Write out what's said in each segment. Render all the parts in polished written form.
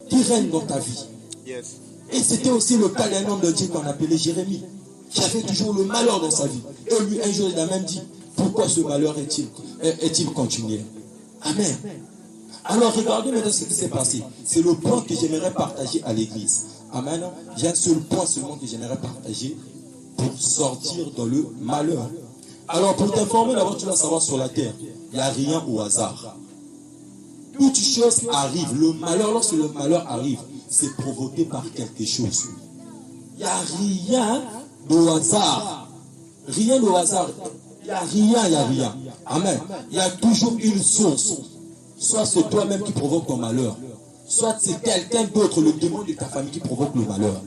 qui règne dans ta vie. Et c'était aussi le cas d'un homme de Dieu qu'on appelait Jérémie, qui avait toujours le malheur dans sa vie. Et lui, un jour, il a même dit, pourquoi ce malheur est-il continuel? Amen. Alors, regardez maintenant ce qui s'est passé. C'est le point que j'aimerais partager à l'église. Amen. Il y a un seul point seulement que j'aimerais partager pour sortir dans le malheur. Alors, pour t'informer, d'abord, tu dois savoir sur la terre, il n'y a rien au hasard. Toute chose arrive. Le malheur, lorsque le malheur arrive, c'est provoqué par quelque chose. Il n'y a rien de hasard. Rien de hasard. Il n'y a rien. Amen. Il y a toujours une source. Soit c'est toi-même qui provoque ton malheur. Soit c'est quelqu'un d'autre, le démon de ta famille qui provoque le malheur.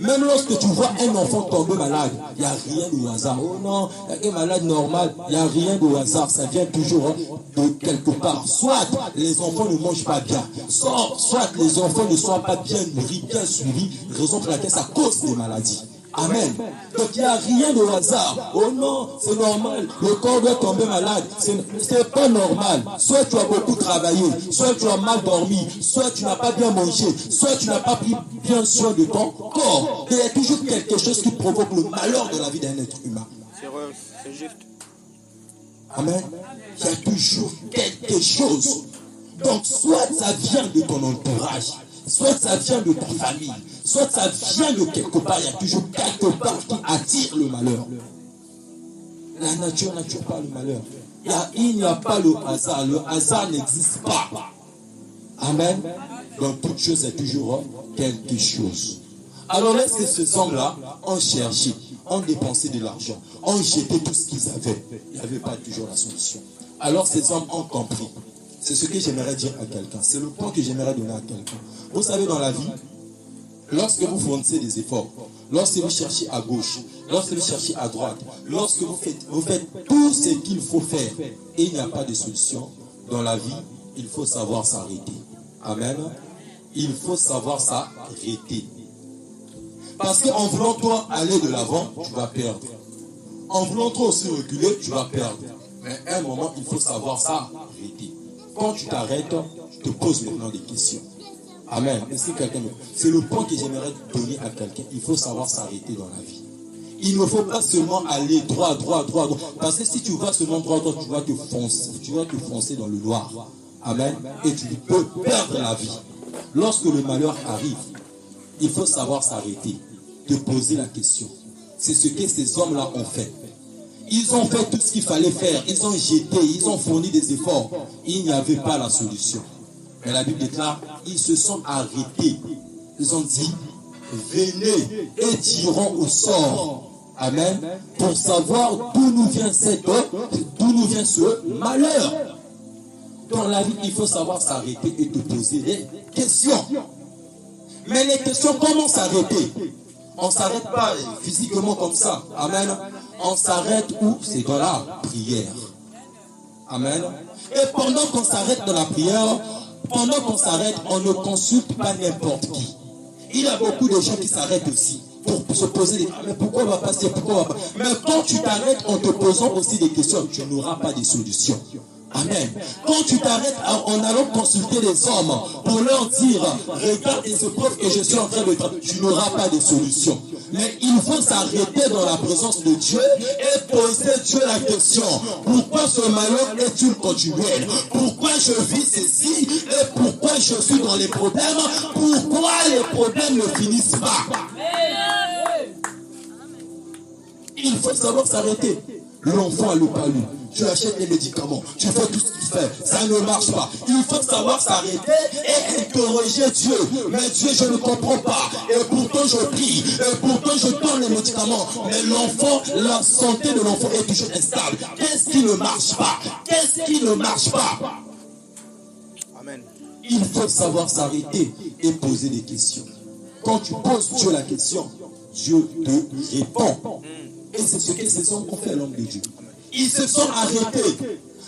Même lorsque tu vois un enfant tomber malade, il n'y a rien de hasard. Oh non, il y a un malade normal, il n'y a rien de hasard. Ça vient toujours de quelque part. Soit les enfants ne mangent pas bien, soit les enfants ne sont pas bien nourris, bien suivis, raison pour laquelle ça cause des maladies. Amen. Donc il n'y a rien de hasard. Oh non, c'est normal. Le corps doit tomber malade. C'est pas normal. Soit tu as beaucoup travaillé, soit tu as mal dormi, soit tu n'as pas bien mangé, soit tu n'as pas pris bien soin de ton corps. Il y a toujours quelque chose qui provoque le malheur de la vie d'un être humain. C'est juste. Amen. Il y a toujours quelque chose. Donc soit ça vient de ton entourage, soit ça vient de ta famille, soit ça vient de quelque part. Il y a toujours quelque part qui attire le malheur. La nature n'attire pas le malheur. Il n'y a pas le hasard. Le hasard n'existe pas. Amen. Dans toute chose, il y a toujours quelque chose. Alors est-ce que ces hommes-là ont cherché, ont dépensé de l'argent, ont jeté tout ce qu'ils avaient? Il n'y avait pas toujours la solution. Alors ces hommes ont compris. C'est ce que j'aimerais dire à quelqu'un. C'est le point que j'aimerais donner à quelqu'un. Vous savez, dans la vie, lorsque vous fournissez des efforts, lorsque vous cherchez à gauche, lorsque vous cherchez à droite, lorsque vous faites tout ce qu'il faut faire et il n'y a pas de solution, dans la vie, il faut savoir s'arrêter. Amen. Il faut savoir s'arrêter. Parce qu'en voulant toi aller de l'avant, tu vas perdre. En voulant toi aussi reculer, tu vas perdre. Mais à un moment, il faut savoir s'arrêter. Quand tu t'arrêtes, je te pose maintenant des questions. Amen. Est-ce que quelqu'un... C'est le point que j'aimerais donner à quelqu'un. Il faut savoir s'arrêter dans la vie. Il ne faut pas seulement aller droit. Parce que si tu vas seulement droit, tu vas te foncer dans le noir. Amen. Et tu peux perdre la vie. Lorsque le malheur arrive, il faut savoir s'arrêter, te poser la question. C'est ce que ces hommes-là ont fait. Ils ont fait tout ce qu'il fallait faire. Ils ont jeté, ils ont fourni des efforts. Il n'y avait pas la solution. Mais la Bible déclare, ils se sont arrêtés. Ils ont dit, venez et tirons au sort. Amen. Pour savoir d'où nous vient ce malheur. Dans la vie, il faut savoir s'arrêter et te poser des questions. Mais les questions, comment s'arrêter? On ne s'arrête pas physiquement comme ça. Amen. On s'arrête où? C'est dans la prière. Amen. Et pendant qu'on s'arrête dans la prière, pendant qu'on s'arrête, on ne consulte pas n'importe qui. Il y a beaucoup de gens qui s'arrêtent aussi pour se poser des questions. Mais pourquoi on va passer? Pourquoi on va pas? Mais quand tu t'arrêtes en te posant aussi des questions, tu n'auras pas de solution. Amen. Quand tu t'arrêtes en allant consulter les hommes pour leur dire, regarde les épreuves que je suis en train de faire, tu n'auras pas de solution. Mais il faut s'arrêter dans la présence de Dieu et poser Dieu la question. Pourquoi ce malheur est-il continuel? Pourquoi je vis ceci? Et pourquoi je suis dans les problèmes? Pourquoi les problèmes ne finissent pas? Il faut savoir s'arrêter. L'enfant a le palu. Tu achètes les médicaments, tu fais tout ce qu'il fait, ça ne marche pas. Il faut savoir s'arrêter et interroger Dieu. Mais Dieu, je ne comprends pas. Et pourtant je prie, et pourtant je donne les médicaments. Mais l'enfant, la santé de l'enfant est toujours instable. Qu'est-ce qui ne marche pas? Qu'est-ce qui ne marche pas? Amen. Il faut savoir s'arrêter et poser des questions. Quand tu poses Dieu la question, Dieu te répond. Et c'est ce que ces hommes ont fait à l'homme de Dieu. Ils se sont arrêtés.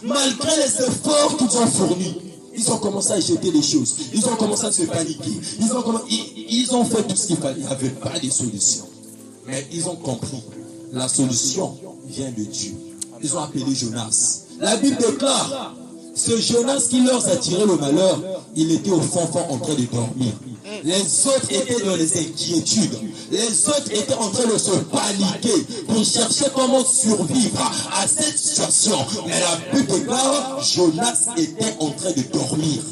Malgré les efforts qu'ils ont fournis, ils ont commencé à jeter les choses. Ils ont commencé à se paniquer. Ils ont fait tout ce qu'il fallait. Il n'y avait pas de solution. Mais ils ont compris. La solution vient de Dieu. Ils ont appelé Jonas. La Bible déclare, Ce Jonas qui leur attirait le malheur, il était au fond en train de dormir. Les autres étaient dans les inquiétudes. Les autres étaient en train de se paniquer pour chercher comment survivre à cette situation. Mais la Bible déclare, Jonas était en train de dormir.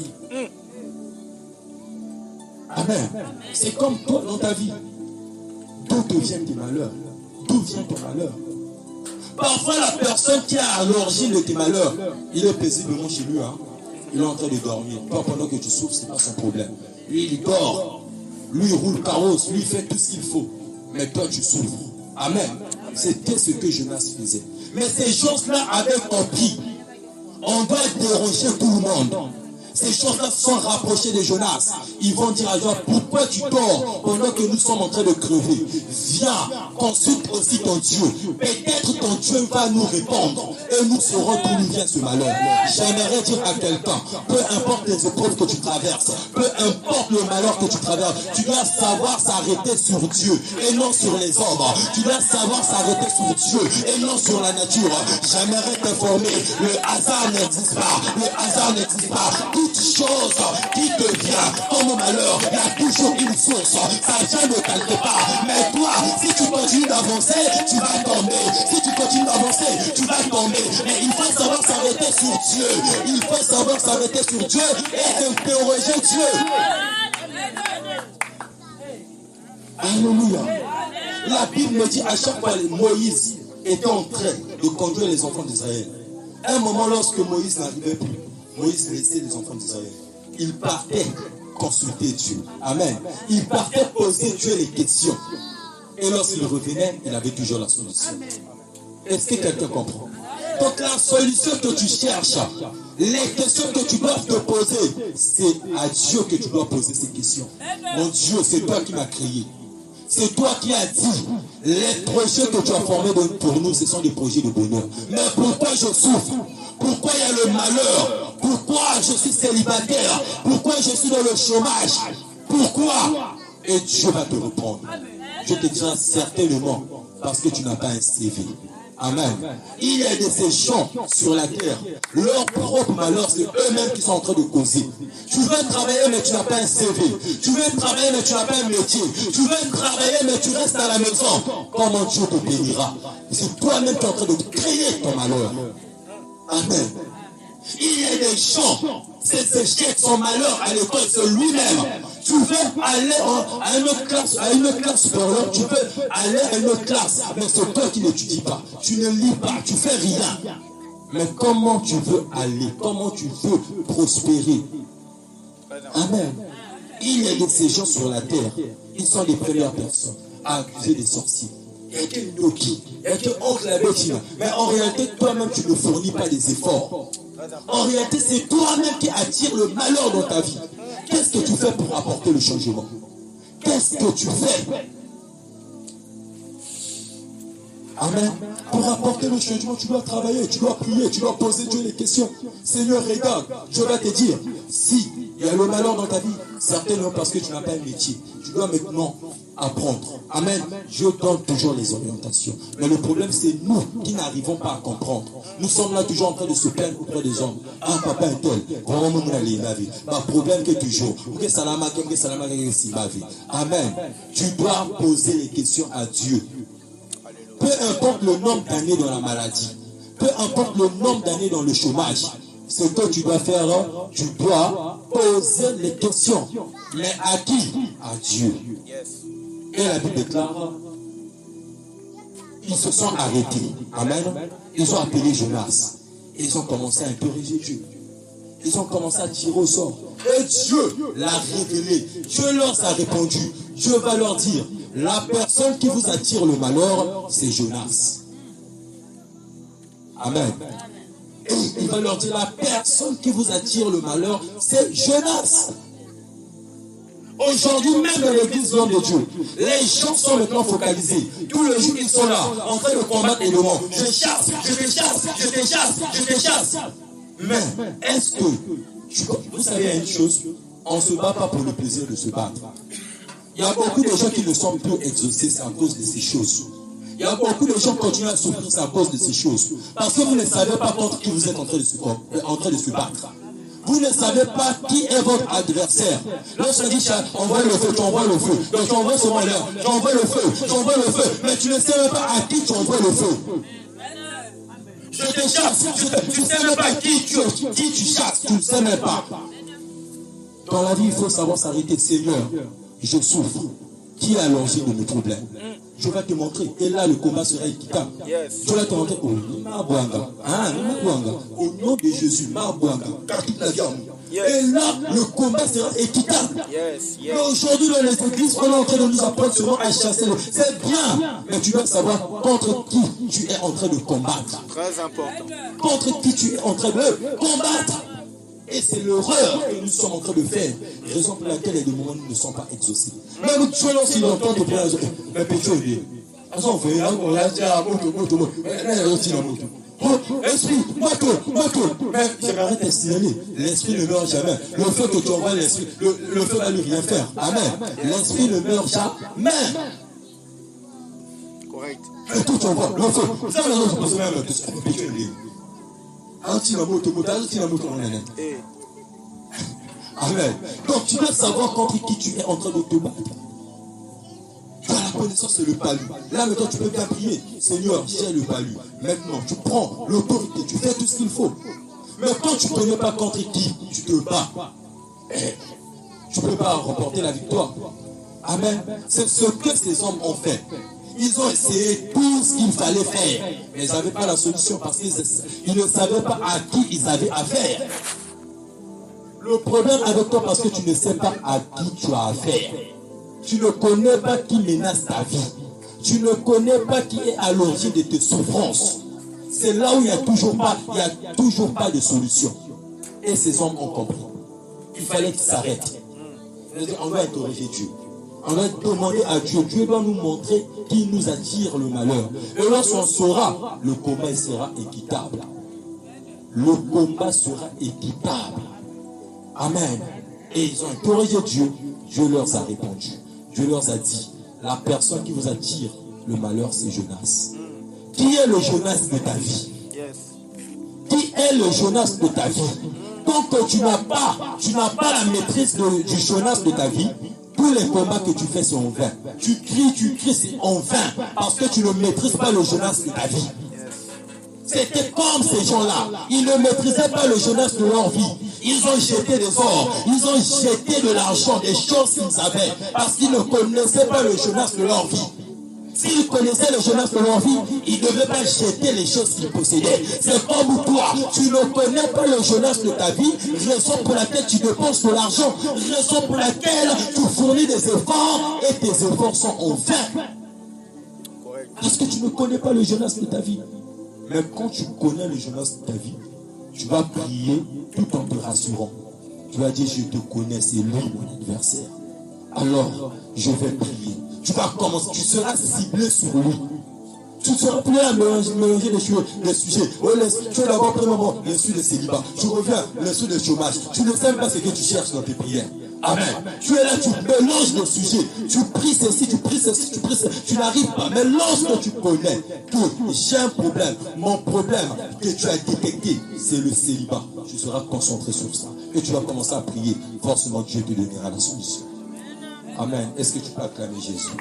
Amen. C'est comme toi dans ta vie. D'où te viennent tes malheurs? D'où vient ton malheur? Parfois, la personne qui est à l'origine de tes malheurs, il est paisiblement chez lui. Il est en train de dormir. Toi, pendant que tu souffres, ce n'est pas son problème. Lui, il dort. Lui, il roule carrosse. Lui, il fait tout ce qu'il faut. Mais toi, tu souffres. Amen. C'était ce que Jonas faisait. Mais ces choses-là avaient compris. On doit déranger tout le monde. Ces choses-là sont rapprochées de Jonas. Ils vont dire à Jonas, pourquoi tu dors pendant que nous sommes en train de crever? Viens, consulte aussi ton Dieu. Peut-être ton Dieu va nous répondre et nous saurons d'où nous vient ce malheur. J'aimerais dire à quelqu'un, peu importe les épreuves que tu traverses, peu importe le malheur que tu traverses, tu dois savoir s'arrêter sur Dieu et non sur les hommes. Tu dois savoir s'arrêter sur Dieu et non sur la nature. J'aimerais t'informer, le hasard n'existe pas. Le hasard n'existe pas. Toute chose qui te vient comme malheur, il y a toujours une source. Ça vient de quelque part. Mais toi, si tu continues d'avancer, tu vas tomber. Si tu continues d'avancer, tu vas tomber. Mais il faut savoir s'arrêter sur Dieu. Il faut savoir s'arrêter sur Dieu et interroger Dieu. Alléluia. La Bible me dit à chaque fois que Moïse était en train de conduire les enfants d'Israël. À un moment, lorsque Moïse n'arrivait plus, Moïse laissait les enfants d'Israël. Il partait consulter Dieu. Amen. Il partait poser Dieu les questions. Et lorsqu'il revenait, il avait toujours la solution. Est-ce que quelqu'un comprend? Donc la solution que tu cherches, les questions que tu dois te poser, c'est à Dieu que tu dois poser ces questions. Mon Dieu, c'est toi qui m'as créé. C'est toi qui as dit, les projets que tu as formés pour nous, ce sont des projets de bonheur. Mais pourquoi je souffre? Pourquoi il y a le malheur? Pourquoi je suis célibataire? Pourquoi je suis dans le chômage? Pourquoi? Et Dieu va te répondre. Je te dirai certainement, parce que tu n'as pas un CV. Amen. Il y a de ces gens sur la terre, leur propre malheur, c'est eux-mêmes qui sont en train de causer. Tu veux travailler, mais tu n'as pas un CV. Tu veux travailler, mais tu n'as pas un métier. Tu veux travailler, mais tu restes à la maison. Comment Dieu te bénira? C'est toi-même qui es en train de créer ton malheur. Amen. Il y a des gens, c'est son malheur à l'école, c'est lui-même. Tu veux aller à une classe supérieure, tu veux aller à une autre classe, mais c'est toi qui n'étudies pas. Tu ne lis pas, tu fais rien. Mais comment tu veux aller? Comment tu veux prospérer? Amen. Il y a de ces gens sur la terre, ils sont les premières personnes à accuser des sorciers. Il y a que Noki, il y a que Oncle la Bettina. Mais en réalité, toi-même, tu ne fournis pas des efforts. En réalité, c'est toi-même qui attire le malheur dans ta vie. Qu'est-ce que tu fais pour apporter le changement? Qu'est-ce que tu fais? Amen. Pour apporter le changement, tu dois travailler, tu dois prier, tu dois poser Dieu les questions. Seigneur, regarde, je vais te dire, si il y a le malheur dans ta vie, certainement parce que tu n'as pas un métier. Tu dois maintenant apprendre. Amen. Je donne toujours les orientations. Mais le problème, c'est nous qui n'arrivons pas à comprendre. Nous sommes là toujours en train de se plaindre auprès des hommes. Ah, papa est tel. Vraiment, mon allé, ma vie. Ma problème que toujours. Amen. Tu dois poser les questions à Dieu. Peu importe le nombre d'années dans la maladie, peu importe le nombre d'années dans le chômage, ce que tu dois faire, tu dois poser les questions. Mais à qui? À Dieu. Et la Bible déclare, ils se sont arrêtés. Amen. Ils ont appelé Jonas. Ils ont commencé à interroger Dieu. Ils ont commencé à tirer au sort. Et Dieu l'a révélé. Dieu leur a répondu. Dieu va leur dire, la personne qui vous attire le malheur, c'est Jonas. Amen. Et il va leur dire, la personne qui vous attire le malheur, c'est Jonas. Aujourd'hui, même dans l'église de l'homme de Dieu, les gens sont maintenant focalisés. Tous les jours, ils sont là, en train de combattre les démons. Je chasse, je te chasse, je te chasse, je te chasse. Mais, est-ce que, vous savez une chose, on ne se bat pas pour le plaisir de se battre. Il y a beaucoup de gens qui ne sont plus exaucés, c'est à cause de ces choses. Il y a beaucoup de gens qui continuent à souffrir, c'est à cause de ces choses. Parce que vous ne savez pas contre qui vous êtes en train de se battre. Vous ne savez pas qui est votre adversaire. Lorsqu'on dit envoie le feu, tu envoies le feu. Donc tu envoies seulement l'air, tu envoies le feu, tu envoies le feu. Mais tu ne sais même pas à qui tu envoies le feu. Je te chasse, tu ne sais même pas qui tu chasses, tu ne sais même pas. Dans la vie, il faut savoir s'arrêter. Seigneur, je souffre. Qui est à l'origine de mes problèmes? Je vais te montrer. Et là, le combat sera équitable. Je vais te montrer. Oh, au nom de Jésus, car toute la vie en moi. Et là, le combat sera équitable. Mais aujourd'hui, dans les églises, on est en train de nous apprendre seulement à chasser. C'est bien. Mais tu dois savoir contre qui tu es en train de combattre. Très important. Contre qui tu es en train de combattre. Et c'est l'horreur que nous sommes en train de faire. Raison pour laquelle les démons ne sont pas exaucés. Même tu es là, s'il entend te plaire, mais peut-tu aider? On fait on a dit à moto. Esprit, moto. Mais j'aimerais te signaler, l'esprit ne meurt jamais. Le feu que tu envoies, l'esprit, le feu va lui rien faire. Amen. L'esprit ne meurt jamais. Correct. Et tout tu envoies, le feu. Ça, maintenant, je pense même à peut-tu aider? Amen. Donc tu dois savoir contre qui tu es en train de te battre. Tu as la connaissance, c'est le palu. Là maintenant tu peux bien prier. Seigneur, j'ai le palu. Maintenant tu prends l'autorité, tu fais tout ce qu'il faut. Mais quand tu ne connais pas contre qui tu te bats, tu ne peux pas remporter la victoire. Amen. C'est ce que ces hommes ont fait. Ils ont essayé tout ce qu'il fallait faire, mais ils n'avaient pas la solution parce qu'ils ne savaient pas à qui ils avaient affaire. Le problème avec toi, parce que tu ne sais pas à qui tu as affaire. Tu ne connais pas qui menace ta vie. Tu ne connais pas qui est à l'origine de tes souffrances. C'est là où il n'y a toujours pas de solution. Et ces hommes ont compris. Il fallait qu'ils s'arrêtent. On va interroger Dieu. On va demander à Dieu. Dieu doit nous montrer qui nous attire le malheur. Et lorsqu'on saura, le combat sera équitable. Le combat sera équitable. Amen. Et ils ont interrogé Dieu. Dieu leur a répondu. Dieu leur a dit, la personne qui vous attire le malheur, c'est Jonas. Qui est le Jonas de ta vie? Qui est le Jonas de ta vie? Tant que tu n'as pas la maîtrise du Jonas de ta vie, tous les combats que tu fais sont en vain. Tu cries, c'est en vain. Parce que tu ne maîtrises pas le Jonas de ta vie. C'était comme ces gens-là. Ils ne maîtrisaient pas le Jonas de leur vie. Ils ont jeté des ors. Ils ont jeté de l'argent, des choses qu'ils avaient. Parce qu'ils ne connaissaient pas le Jonas de leur vie. S'ils connaissaient le Jonas de leur vie, ils ne devaient pas jeter les choses qu'ils possédaient. C'est comme toi. Tu ne connais pas le Jonas de ta vie, raison pour laquelle tu dépenses de l'argent, raison pour laquelle tu fournis des efforts et tes efforts sont en vain. Parce que tu ne connais pas le Jonas de ta vie. Même quand tu connais le Jonas de ta vie, tu vas prier tout en te rassurant. Tu vas dire, je te connais, c'est lui mon adversaire. Alors, je vais prier. Tu vas commencer, tu seras ciblé sur lui. Tu ne seras plus à mélanger les sujets. Oh, tu es d'abord premièrement le sujet de célibat. Tu reviens le sujet de chômage. Tu ne sais même pas ce que tu cherches dans tes prières. Amen. Tu es là, tu mélanges les sujets. Tu pries ceci, tu pries ceci, tu pries ceci. Tu n'arrives pas. Mais lorsque tu connais que j'ai un problème, mon problème que tu as détecté, c'est le célibat. Tu seras concentré sur ça. Et tu vas commencer à prier. Forcément, Dieu te donnera la solution. Amen. Est-ce que tu peux acclamer Jésus?